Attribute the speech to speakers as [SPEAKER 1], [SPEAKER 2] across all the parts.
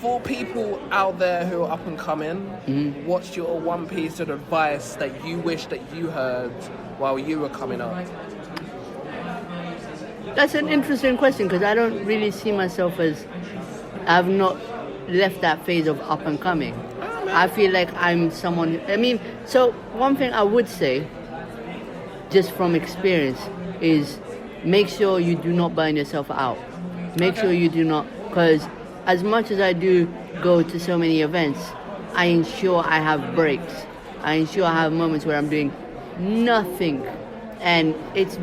[SPEAKER 1] For people out there who are up and coming, what's your one piece of advice that you wish that you heard while you were coming up?
[SPEAKER 2] That's an interesting question because I don't really see myself as... I've not left that phase of up and coming. I feel like I'm someone... so one thing I would say, just from experience, is make sure you do not burn yourself out. Make sure you do not... Because as much as I do go to so many events, I ensure I have breaks. I ensure I have moments where I'm doing nothing. And it's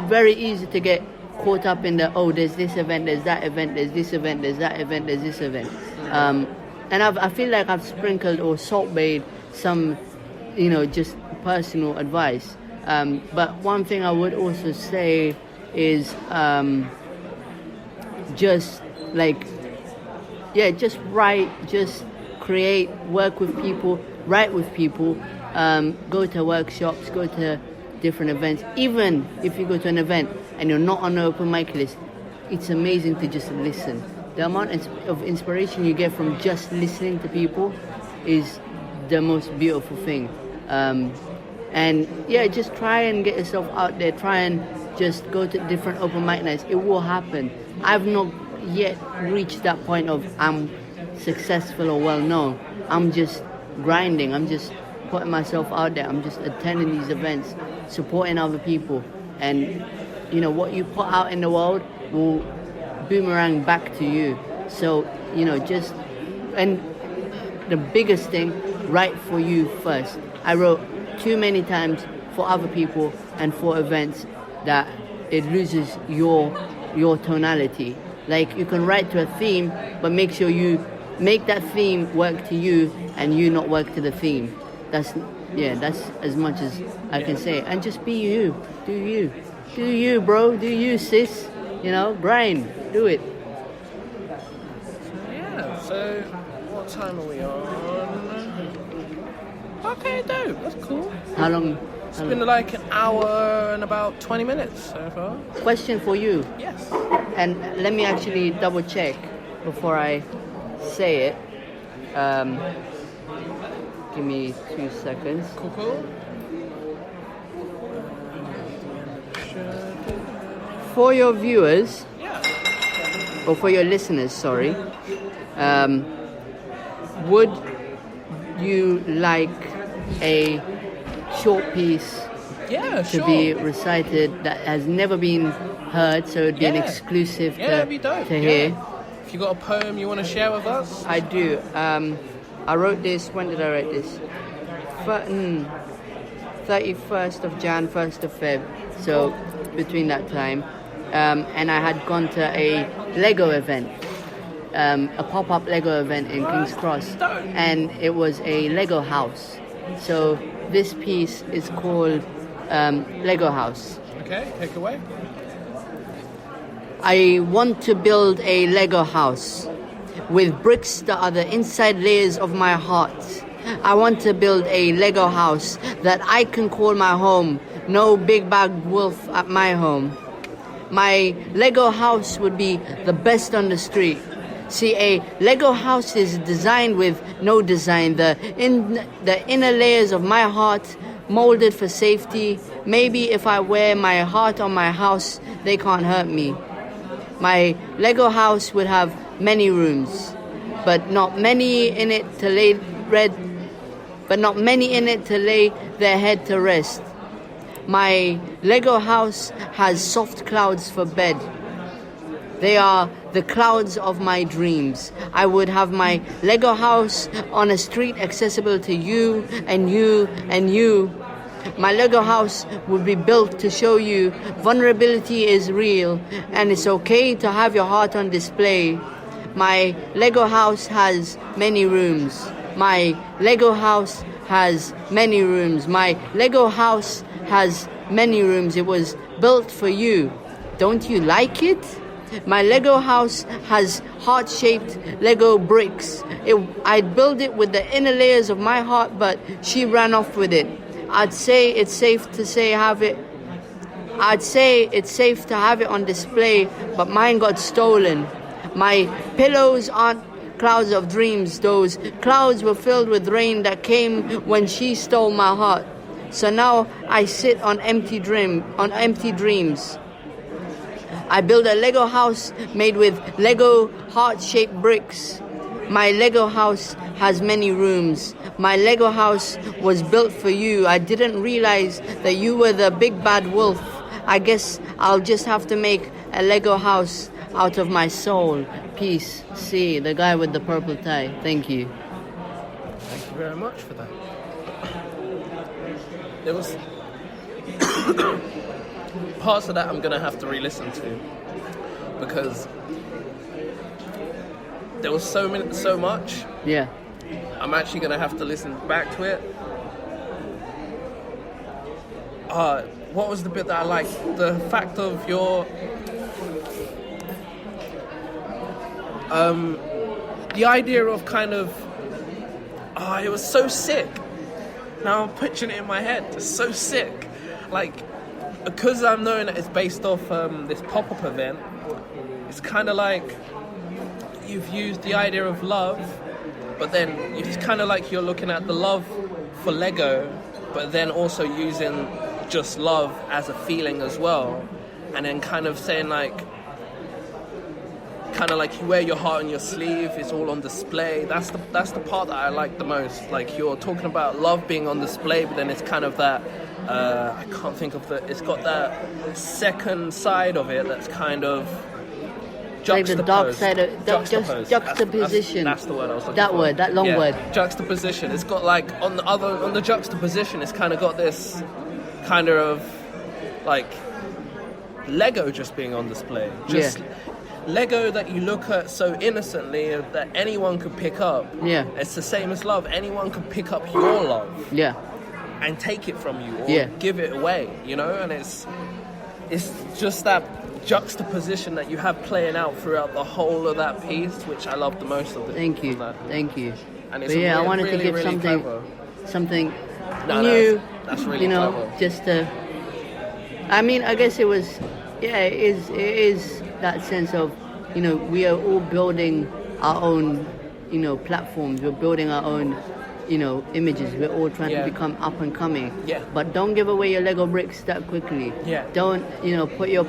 [SPEAKER 2] very easy to get caught up in the, there's this event, there's that event, there's this event, there's that event, there's this event. And I feel like I've sprinkled or salt-bayed some, just personal advice. But one thing I would also say is just write, just create, work with people, write with people, go to workshops, go to different events. Even if you go to an event and you're not on the open mic list, it's amazing to just listen. The amount of inspiration you get from just listening to people is the most beautiful thing. Just try and get yourself out there. Try and just go to different open mic nights. It will happen. I've not yet reached that point of I'm successful or well known. I'm just grinding. I'm just putting myself out there. I'm just attending these events, supporting other people. And, what you put out in the world will boomerang back to you. So, and the biggest thing, write for you first. I wrote too many times for other people and for events that it loses your tonality. Like, you can write to a theme, but make sure you make that theme work to you and you not work to the theme. That's as much as I can say. And just be you. Do you. Do you, bro. Do you, sis. Grind. Do it.
[SPEAKER 1] So what time are we on? Okay, dope. That's cool.
[SPEAKER 2] How long?
[SPEAKER 1] It's been like an hour and about 20 minutes so far.
[SPEAKER 2] Question for you.
[SPEAKER 1] Yes.
[SPEAKER 2] And let me actually double check before I say it. Give me 2 seconds.
[SPEAKER 1] Cool.
[SPEAKER 2] For your viewers, or for your listeners, sorry, would you like a short piece to be recited that has never been heard, so it'd be an exclusive to hear?
[SPEAKER 1] If you got a poem you want to share with us?
[SPEAKER 2] I do. I wrote this, when did I write this? 31st of Jan, 1st of Feb, so between that time. And I had gone to a Lego event, a pop-up Lego event in King's Cross, and it was a Lego house. So this piece is called Lego House.
[SPEAKER 1] Okay, take away.
[SPEAKER 2] I want to build a Lego house with bricks that are the inside layers of my heart. I want to build a Lego house that I can call my home. No big bad wolf at my home. My Lego house would be the best on the street. See, a Lego house is designed with no design. The inner layers of my heart molded for safety. Maybe if I wear my heart on my house, they can't hurt me. My Lego house would have many rooms, but not many in it to lay their head to rest. My Lego house has soft clouds for bed. They are the clouds of my dreams. I would have my Lego house on a street accessible to you and you and you. My Lego house would be built to show you vulnerability is real and it's okay to have your heart on display. My Lego house has many rooms. My Lego house has many rooms. My Lego house has many rooms. It was built for you. Don't you like it? My Lego house has heart-shaped Lego bricks. I'd build it with the inner layers of my heart, but she ran off with it. I'd say it's safe to have it on display, but mine got stolen. My pillows aren't clouds of dreams. Those clouds were filled with rain that came when she stole my heart. So now I sit on empty dreams. I build a Lego house made with Lego heart-shaped bricks. My Lego house has many rooms. My Lego house was built for you. I didn't realize that you were the big bad wolf. I guess I'll just have to make a Lego house out of my soul. Peace. See, the guy with the purple tie. Thank you.
[SPEAKER 1] Thank you very much for that. There was parts of that I'm gonna have to re-listen to because there was so much.
[SPEAKER 2] Yeah.
[SPEAKER 1] I'm actually gonna have to listen back to it. What was the bit that I liked? The fact of your the idea of kind of it was so sick. Now I'm picturing it in my head. It's so sick. Like, because I'm knowing that it's based off this pop-up event, it's kind of like you've used the idea of love, but then it's kind of like you're looking at the love for Lego, but then also using just love as a feeling as well, and then kind of saying like you wear your heart on your sleeve, it's all on display. That's the part that I like the most. Like, you're talking about love being on display, but then it's kind of that I can't think of it's got that second side of it that's kind of
[SPEAKER 2] like the dark side of juxtaposition.
[SPEAKER 1] That's the word I was looking
[SPEAKER 2] that
[SPEAKER 1] for.
[SPEAKER 2] word, that long word.
[SPEAKER 1] Juxtaposition. It's got like on the juxtaposition, it's kind of got this kind of like Lego just being on display. Lego that you look at so innocently that anyone could pick up. Yeah. It's the same as love. Anyone could pick up your love. Yeah. And take it from you or give it away, you know? And it's just that juxtaposition that you have playing out throughout the whole of that piece, which I love the most of it.
[SPEAKER 2] Thank you. And it's I wanted
[SPEAKER 1] really,
[SPEAKER 2] to give
[SPEAKER 1] really
[SPEAKER 2] something
[SPEAKER 1] new. That's really clever.
[SPEAKER 2] Just I mean, I guess it was, it is that sense of, we are all building our own, platforms. We're building our own, images. We're all trying to become up and coming. Yeah. But don't give away your Lego bricks that quickly. Yeah. Don't, put your,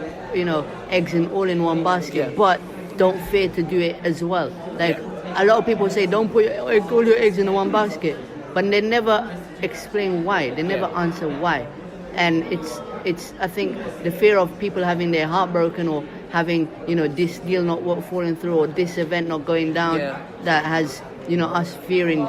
[SPEAKER 2] eggs all in one basket. Yeah. But don't fear to do it as well. Like, a lot of people say, don't put all your eggs in one basket. But they never explain why. They never answer why. And it's I think the fear of people having their heart broken or having this deal not falling through or this event not going down that has us fearing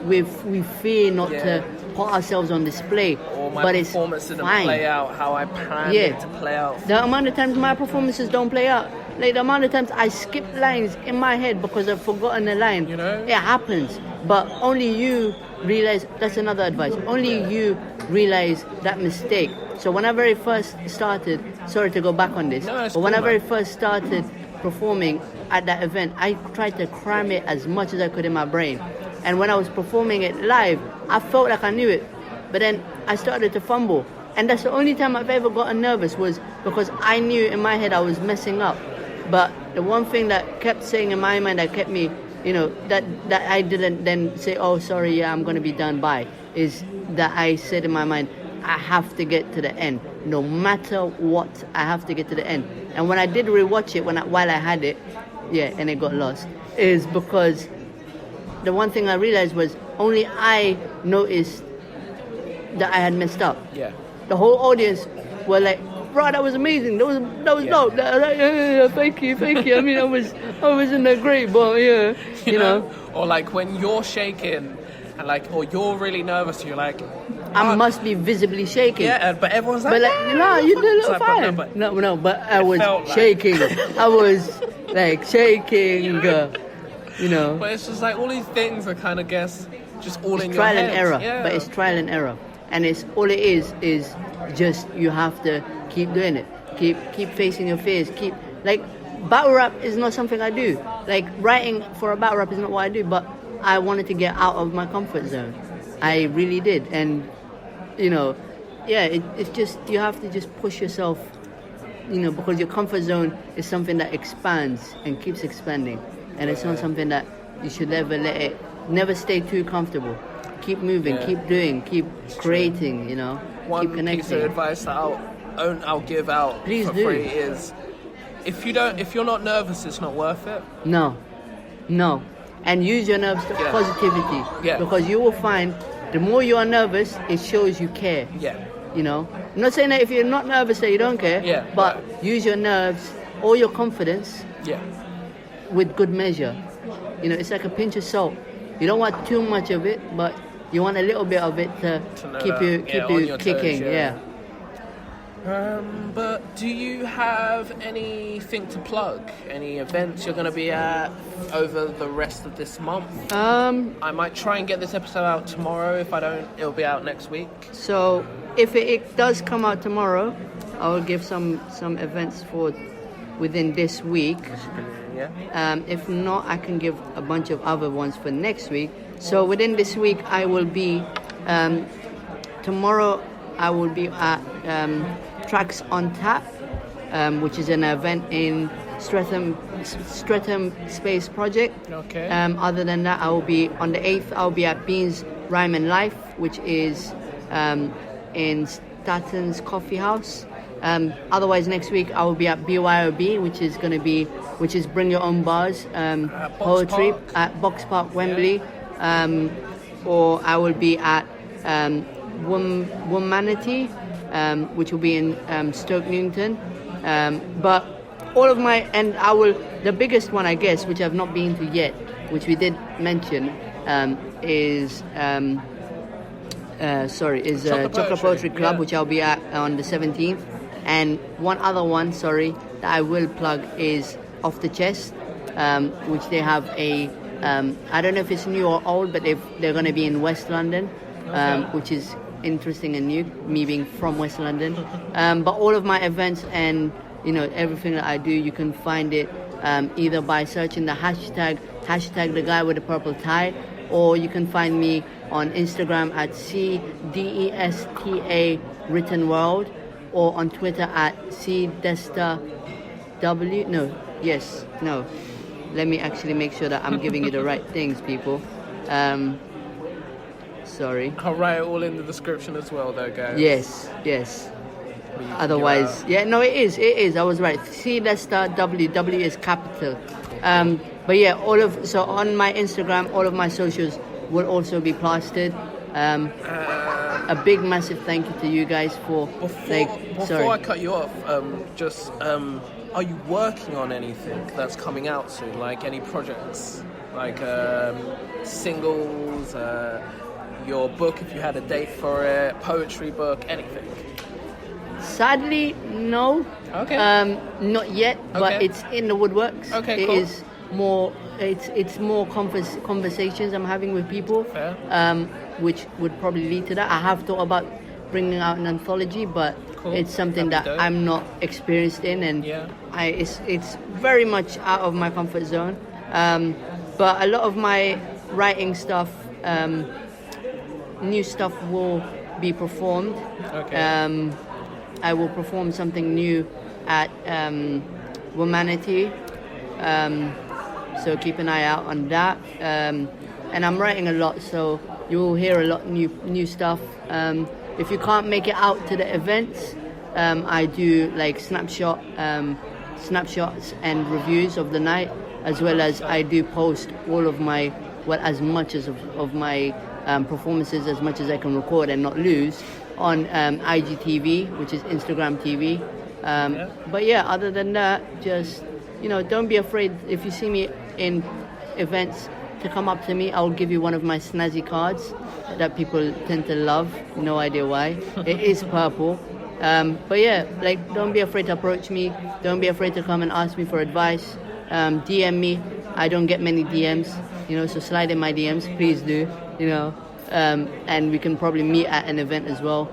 [SPEAKER 2] we fear not to put ourselves on display.
[SPEAKER 1] Or my performance didn't play out how I planned it to play out.
[SPEAKER 2] The amount of times my performances don't play out, like the amount of times I skip lines in my head because I've forgotten a line. It happens, but only you realize. That's another advice. Only you realize that mistake. So when I very first started, sorry to go back on this, but when I very first started performing at that event, I tried to cram it as much as I could in my brain. And when I was performing it live, I felt like I knew it, but then I started to fumble. And that's the only time I've ever gotten nervous, was because I knew in my head I was messing up. But the one thing that kept saying in my mind that kept me, that I didn't then say, oh, sorry, I'm going to be done by, is that I said in my mind, I have to get to the end. No matter what, I have to get to the end. And when I did rewatch it, while I had it, and it got lost, is because the one thing I realized was only I noticed that I had messed up. Yeah. The whole audience were like, bro, that was amazing. That was dope. Thank you. I mean, I wasn't that great, but you know.
[SPEAKER 1] Or like when you're shaking, and or you're really nervous, you're like,
[SPEAKER 2] I must be visibly shaking.
[SPEAKER 1] Yeah, but everyone's like,
[SPEAKER 2] but no, you did it fine. But I was shaking. I was like shaking. But
[SPEAKER 1] it's just like all these things are kind of just all in your
[SPEAKER 2] head. Trial and error.
[SPEAKER 1] Yeah.
[SPEAKER 2] But it's trial and error, and it's all it is just you have to keep doing it. Keep facing your fears. Battle rap is not something I do. Like, writing for a battle rap is not what I do. But I wanted to get out of my comfort zone. I really did, and it's just you have to just push yourself. Because your comfort zone is something that expands and keeps expanding, and it's not something that you should never stay too comfortable. Keep moving, keep doing, keep creating,
[SPEAKER 1] One
[SPEAKER 2] keep connecting.
[SPEAKER 1] piece of advice that I'll give out
[SPEAKER 2] Please
[SPEAKER 1] for
[SPEAKER 2] do.
[SPEAKER 1] free is if you're not nervous, it's not worth it.
[SPEAKER 2] No. And use your nerves to positivity.
[SPEAKER 1] Yeah.
[SPEAKER 2] Because you will find the more you are nervous, it shows you care.
[SPEAKER 1] Yeah.
[SPEAKER 2] I'm not saying that if you're not nervous that you don't care, but use your nerves or your confidence with good measure. It's like a pinch of salt. You don't want too much of it, but you want a little bit of it to keep you kicking.
[SPEAKER 1] Toes, but do you have anything to plug? Any events you're going to be at over the rest of this month?
[SPEAKER 2] I
[SPEAKER 1] might try and get this episode out tomorrow. If I don't, it'll be out next week.
[SPEAKER 2] So if it does come out tomorrow, I will give some events for within this week. If not, I can give a bunch of other ones for next week. So within this week, I will be tomorrow. I will be at Tracks on Tap, which is an event in Streatham Space Project.
[SPEAKER 1] Okay.
[SPEAKER 2] Other than that, I will be on the 8th. I'll be at Beans Rhyme and Life, which is in Statton's Coffee House. Otherwise, next week I will be at BYOB, which is Bring Your Own Bars poetry at Box Park, Wembley. Or I will be at Womanity, which will be in Stoke Newington. But all of the biggest one, I guess, which I've not been to yet, which we did mention, is Chocolate Poetry Club, which I'll be at on the 17th. And one other one, that I will plug is Off the Chest, which they have I don't know if it's new or old, but they're going to be in West London, which is interesting and new, me being from West London. But all of my events and everything that I do, you can find it either by searching the hashtag the guy with the purple tie, or you can find me on Instagram at CDESTA written world, or on Twitter at CDestaW. Let me actually make sure that I'm giving you the right things, people. Sorry.
[SPEAKER 1] I'll write it all in the description as well, though, guys.
[SPEAKER 2] Yes. Otherwise, it is. I was right. CDestaW is capital. But yeah, so on my Instagram, all of my socials will also be plastered. A big massive thank you to you guys for
[SPEAKER 1] before I cut you off, are you working on anything that's coming out soon, like any projects, like singles, your book if you had a date for it, poetry book, anything?
[SPEAKER 2] Sadly, no.
[SPEAKER 1] Okay.
[SPEAKER 2] Not yet, but it's in the woodworks.
[SPEAKER 1] Okay,
[SPEAKER 2] It
[SPEAKER 1] cool.
[SPEAKER 2] is more. It's more conversations I'm having with people.
[SPEAKER 1] Fair.
[SPEAKER 2] Which would probably lead to that. I have thought about bringing out an anthology, but
[SPEAKER 1] Cool.
[SPEAKER 2] it's something that
[SPEAKER 1] That'd be dope.
[SPEAKER 2] I'm not experienced in, and it's very much out of my comfort zone. But a lot of my writing stuff, new stuff will be performed.
[SPEAKER 1] Okay.
[SPEAKER 2] I will perform something new at Womanity. So keep an eye out on that. And I'm writing a lot, so you will hear a lot new stuff. If you can't make it out to the events, I do like snapshots and reviews of the night, as well as I do post all of my as much of my performances as much as I can record and not lose on IGTV, which is Instagram TV. But yeah, other than that, just don't be afraid if you see me in events to come up to me. I'll give you one of my snazzy cards that people tend to love. No idea why. It is purple. But yeah, don't be afraid to approach me. Don't be afraid to come and ask me for advice. DM me. I don't get many DMs, so slide in my DMs, please do, and we can probably meet at an event as well.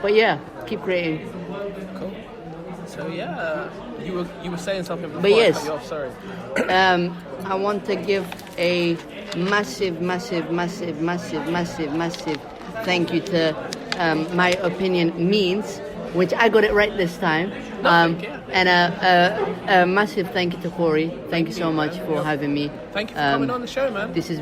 [SPEAKER 2] But yeah, keep creating.
[SPEAKER 1] Cool. So yeah, you were saying something before.
[SPEAKER 2] But yes,
[SPEAKER 1] I cut you off, sorry.
[SPEAKER 2] I want to give a massive thank you to My Opinion Means, which I got it right this time. And a massive thank you to Kory. Thank you so much for having me.
[SPEAKER 1] Thank you for coming on the show, man.
[SPEAKER 2] This has